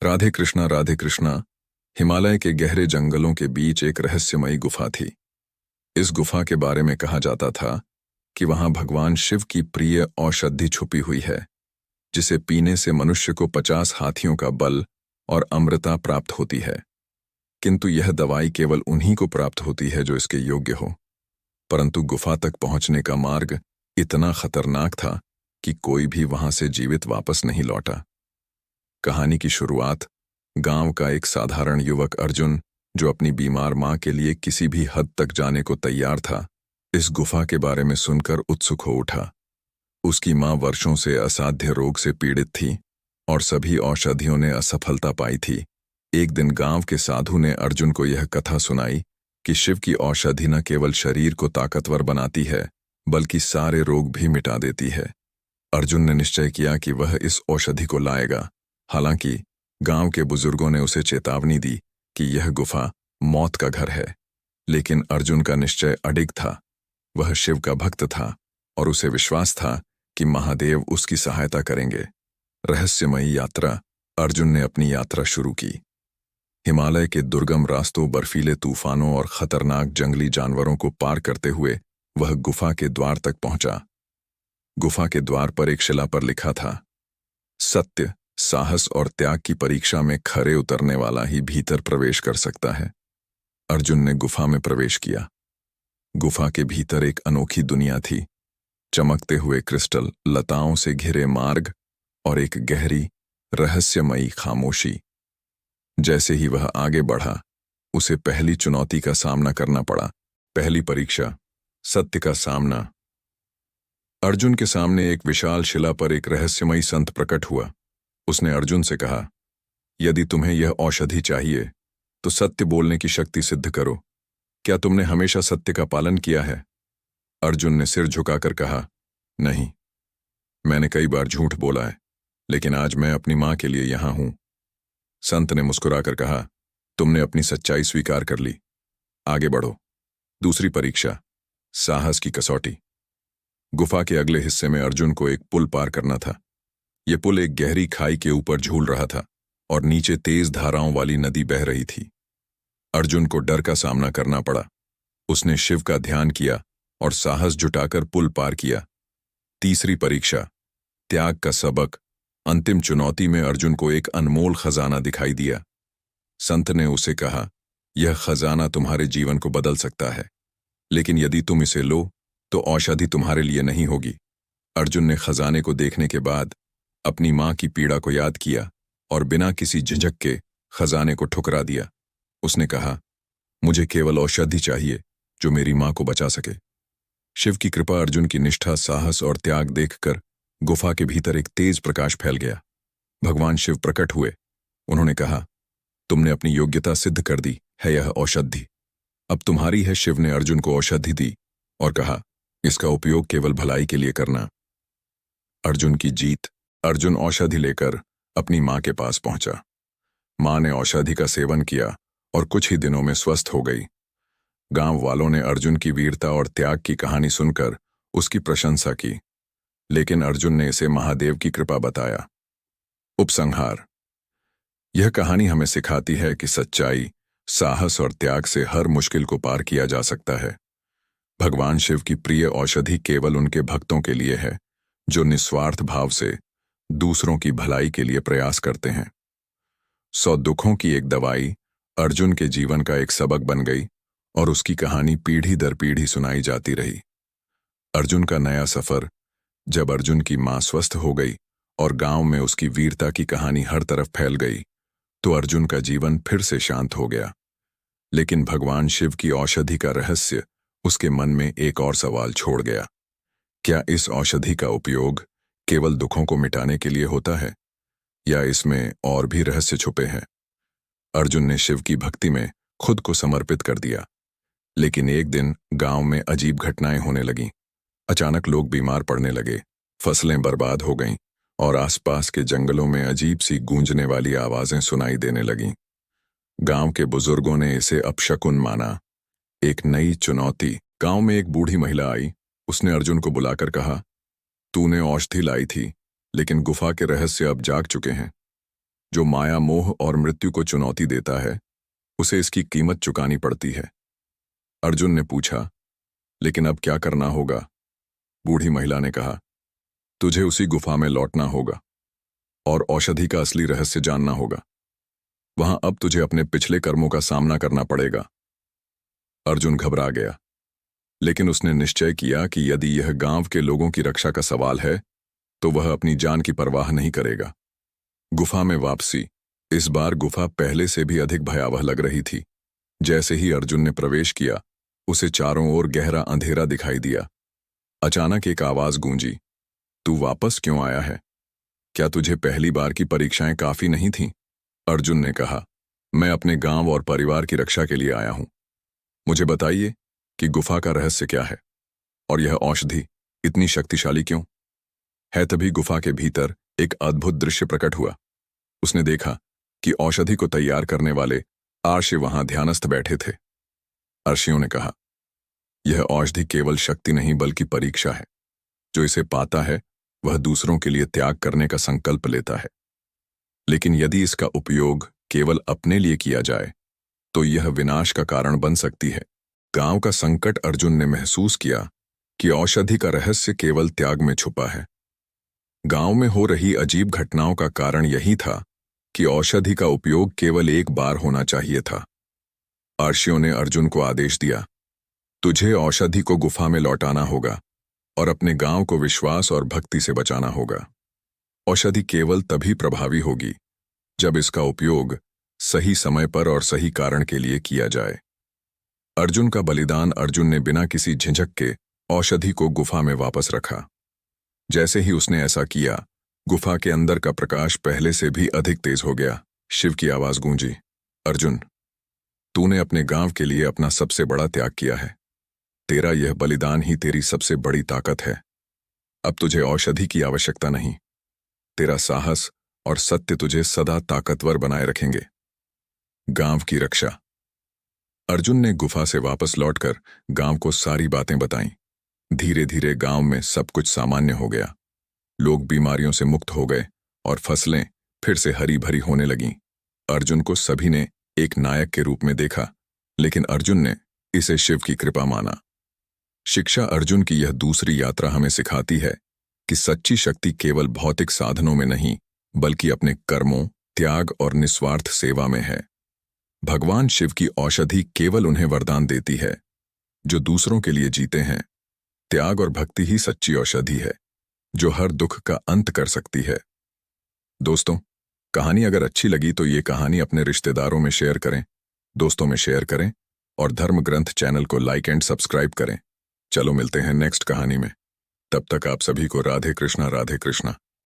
राधे कृष्णा। हिमालय के गहरे जंगलों के बीच एक रहस्यमयी गुफा थी। इस गुफा के बारे में कहा जाता था कि वहां भगवान शिव की प्रिय औषधि छुपी हुई है, जिसे पीने से मनुष्य को 50 हाथियों का बल और अमृता प्राप्त होती है। किंतु यह दवाई केवल उन्हीं को प्राप्त होती है जो इसके योग्य हो। परंतु गुफा तक पहुंचने का मार्ग इतना खतरनाक था कि कोई भी वहां से जीवित वापस नहीं लौटा। कहानी की शुरुआत गांव का एक साधारण युवक अर्जुन, जो अपनी बीमार मां के लिए किसी भी हद तक जाने को तैयार था, इस गुफा के बारे में सुनकर उत्सुक हो उठा। उसकी मां वर्षों से असाध्य रोग से पीड़ित थी और सभी औषधियों ने असफलता पाई थी। एक दिन गांव के साधु ने अर्जुन को यह कथा सुनाई कि शिव की औषधि न केवल शरीर को ताकतवर बनाती है, बल्कि सारे रोग भी मिटा देती है। अर्जुन ने निश्चय किया कि वह इस औषधि को लाएगा। हालांकि गांव के बुजुर्गों ने उसे चेतावनी दी कि यह गुफा मौत का घर है, लेकिन अर्जुन का निश्चय अडिग था। वह शिव का भक्त था और उसे विश्वास था कि महादेव उसकी सहायता करेंगे। रहस्यमयी यात्रा। अर्जुन ने अपनी यात्रा शुरू की। हिमालय के दुर्गम रास्तों, बर्फीले तूफानों और खतरनाक जंगली जानवरों को पार करते हुए वह गुफा के द्वार तक पहुंचा। गुफा के द्वार पर एक शिला पर लिखा था, सत्य, साहस और त्याग की परीक्षा में खरे उतरने वाला ही भीतर प्रवेश कर सकता है। अर्जुन ने गुफा में प्रवेश किया। गुफा के भीतर एक अनोखी दुनिया थी। चमकते हुए क्रिस्टल, लताओं से घिरे मार्ग और एक गहरी रहस्यमयी खामोशी। जैसे ही वह आगे बढ़ा, उसे पहली चुनौती का सामना करना पड़ा। पहली परीक्षा, सत्य का सामना। अर्जुन के सामने एक विशाल शिला पर एक रहस्यमयी संत प्रकट हुआ। उसने अर्जुन से कहा, यदि तुम्हें यह औषधि चाहिए तो सत्य बोलने की शक्ति सिद्ध करो। क्या तुमने हमेशा सत्य का पालन किया है? अर्जुन ने सिर झुकाकर कहा, नहीं, मैंने कई बार झूठ बोला है, लेकिन आज मैं अपनी मां के लिए यहां हूं। संत ने मुस्कुराकर कहा, तुमने अपनी सच्चाई स्वीकार कर ली, आगे बढ़ो। दूसरी परीक्षा, साहस की कसौटी। गुफा के अगले हिस्से में अर्जुन को एक पुल पार करना था। यह पुल एक गहरी खाई के ऊपर झूल रहा था और नीचे तेज धाराओं वाली नदी बह रही थी। अर्जुन को डर का सामना करना पड़ा। उसने शिव का ध्यान किया और साहस जुटाकर पुल पार किया। तीसरी परीक्षा, त्याग का सबक। अंतिम चुनौती में अर्जुन को एक अनमोल खजाना दिखाई दिया। संत ने उसे कहा, यह खजाना तुम्हारे जीवन को बदल सकता है, लेकिन यदि तुम इसे लो तो औषधि तुम्हारे लिए नहीं होगी। अर्जुन ने खजाने को देखने के बाद अपनी मां की पीड़ा को याद किया और बिना किसी झिझक के खजाने को ठुकरा दिया। उसने कहा, मुझे केवल औषधि चाहिए जो मेरी मां को बचा सके। शिव की कृपा, अर्जुन की निष्ठा, साहस और त्याग देखकर गुफा के भीतर एक तेज प्रकाश फैल गया। भगवान शिव प्रकट हुए। उन्होंने कहा, तुमने अपनी योग्यता सिद्ध कर दी है, यह औषधि अब तुम्हारी है। शिव ने अर्जुन को औषधि दी और कहा, इसका उपयोग केवल भलाई के लिए करना। अर्जुन की जीत। अर्जुन औषधि लेकर अपनी मां के पास पहुंचा। मां ने औषधि का सेवन किया और कुछ ही दिनों में स्वस्थ हो गई। गांव वालों ने अर्जुन की वीरता और त्याग की कहानी सुनकर उसकी प्रशंसा की, लेकिन अर्जुन ने इसे महादेव की कृपा बताया। उपसंहार। यह कहानी हमें सिखाती है कि सच्चाई, साहस और त्याग से हर मुश्किल को पार किया जा सकता है। भगवान शिव की प्रिय औषधि केवल उनके भक्तों के लिए है, जो निस्वार्थ भाव से दूसरों की भलाई के लिए प्रयास करते हैं। 100 दुखों की एक दवाई अर्जुन के जीवन का एक सबक बन गई और उसकी कहानी पीढ़ी दर पीढ़ी सुनाई जाती रही। अर्जुन का नया सफर। जब अर्जुन की मां स्वस्थ हो गई और गांव में उसकी वीरता की कहानी हर तरफ फैल गई, तो अर्जुन का जीवन फिर से शांत हो गया। लेकिन भगवान शिव की औषधि का रहस्य उसके मन में एक और सवाल छोड़ गया। क्या इस औषधि का उपयोग केवल दुखों को मिटाने के लिए होता है, या इसमें और भी रहस्य छुपे हैं? अर्जुन ने शिव की भक्ति में खुद को समर्पित कर दिया। लेकिन एक दिन गांव में अजीब घटनाएं होने लगीं। अचानक लोग बीमार पड़ने लगे, फसलें बर्बाद हो गईं और आसपास के जंगलों में अजीब सी गूंजने वाली आवाजें सुनाई देने लगीं। गांव के बुजुर्गों ने इसे अपशकुन माना, एक नई चुनौती। गांव में एक बूढ़ी महिला आई। उसने अर्जुन को बुलाकर कहा, तूने औषधि लाई थी, लेकिन गुफा के रहस्य अब जाग चुके हैं। जो माया, मोह और मृत्यु को चुनौती देता है, उसे इसकी कीमत चुकानी पड़ती है। अर्जुन ने पूछा, लेकिन अब क्या करना होगा? बूढ़ी महिला ने कहा, तुझे उसी गुफा में लौटना होगा और औषधि का असली रहस्य जानना होगा। वहां अब तुझे अपने पिछले कर्मों का सामना करना पड़ेगा। अर्जुन घबरा गया, लेकिन उसने निश्चय किया कि यदि यह गांव के लोगों की रक्षा का सवाल है तो वह अपनी जान की परवाह नहीं करेगा। गुफा में वापसी। इस बार गुफा पहले से भी अधिक भयावह लग रही थी। जैसे ही अर्जुन ने प्रवेश किया, उसे चारों ओर गहरा अंधेरा दिखाई दिया। अचानक एक आवाज गूंजी, तू वापस क्यों आया है? क्या तुझे पहली बार की परीक्षाएं काफी नहीं थीं? अर्जुन ने कहा, मैं अपने गांव और परिवार की रक्षा के लिए आया हूं। मुझे बताइए कि गुफा का रहस्य क्या है और यह औषधि इतनी शक्तिशाली क्यों है? तभी गुफा के भीतर एक अद्भुत दृश्य प्रकट हुआ। उसने देखा कि औषधि को तैयार करने वाले आर्षि वहां ध्यानस्थ बैठे थे। अर्षियों ने कहा, यह औषधि केवल शक्ति नहीं बल्कि परीक्षा है। जो इसे पाता है वह दूसरों के लिए त्याग करने का संकल्प लेता है। लेकिन यदि इसका उपयोग केवल अपने लिए किया जाए तो यह विनाश का कारण बन सकती है। गांव का संकट। अर्जुन ने महसूस किया कि औषधि का रहस्य केवल त्याग में छुपा है। गांव में हो रही अजीब घटनाओं का कारण यही था कि औषधि का उपयोग केवल एक बार होना चाहिए था। आर्षियों ने अर्जुन को आदेश दिया, तुझे औषधि को गुफा में लौटाना होगा और अपने गांव को विश्वास और भक्ति से बचाना होगा। औषधि केवल तभी प्रभावी होगी जब इसका उपयोग सही समय पर और सही कारण के लिए किया जाए। अर्जुन का बलिदान। अर्जुन ने बिना किसी झिझक के औषधि को गुफा में वापस रखा। जैसे ही उसने ऐसा किया, गुफा के अंदर का प्रकाश पहले से भी अधिक तेज हो गया। शिव की आवाज गूंजी, अर्जुन, तूने अपने गांव के लिए अपना सबसे बड़ा त्याग किया है। तेरा यह बलिदान ही तेरी सबसे बड़ी ताकत है। अब तुझे औषधि की आवश्यकता नहीं। तेरा साहस और सत्य तुझे सदा ताकतवर बनाए रखेंगे। गांव की रक्षा। अर्जुन ने गुफा से वापस लौटकर गांव को सारी बातें बताईं। धीरे धीरे गांव में सब कुछ सामान्य हो गया। लोग बीमारियों से मुक्त हो गए और फसलें फिर से हरी भरी होने लगीं। अर्जुन को सभी ने एक नायक के रूप में देखा, लेकिन अर्जुन ने इसे शिव की कृपा माना। शिक्षा। अर्जुन की यह दूसरी यात्रा हमें सिखाती है कि सच्ची शक्ति केवल भौतिक साधनों में नहीं बल्कि अपने कर्मों, त्याग और निस्वार्थ सेवा में है। भगवान शिव की औषधि केवल उन्हें वरदान देती है जो दूसरों के लिए जीते हैं। त्याग और भक्ति ही सच्ची औषधि है जो हर दुख का अंत कर सकती है। दोस्तों, कहानी अगर अच्छी लगी तो ये कहानी अपने रिश्तेदारों में शेयर करें, दोस्तों में शेयर करें और धर्म ग्रंथ चैनल को लाइक एंड सब्सक्राइब करें। चलो मिलते हैं नेक्स्ट कहानी में। तब तक आप सभी को राधे कृष्णा, राधे कृष्णा।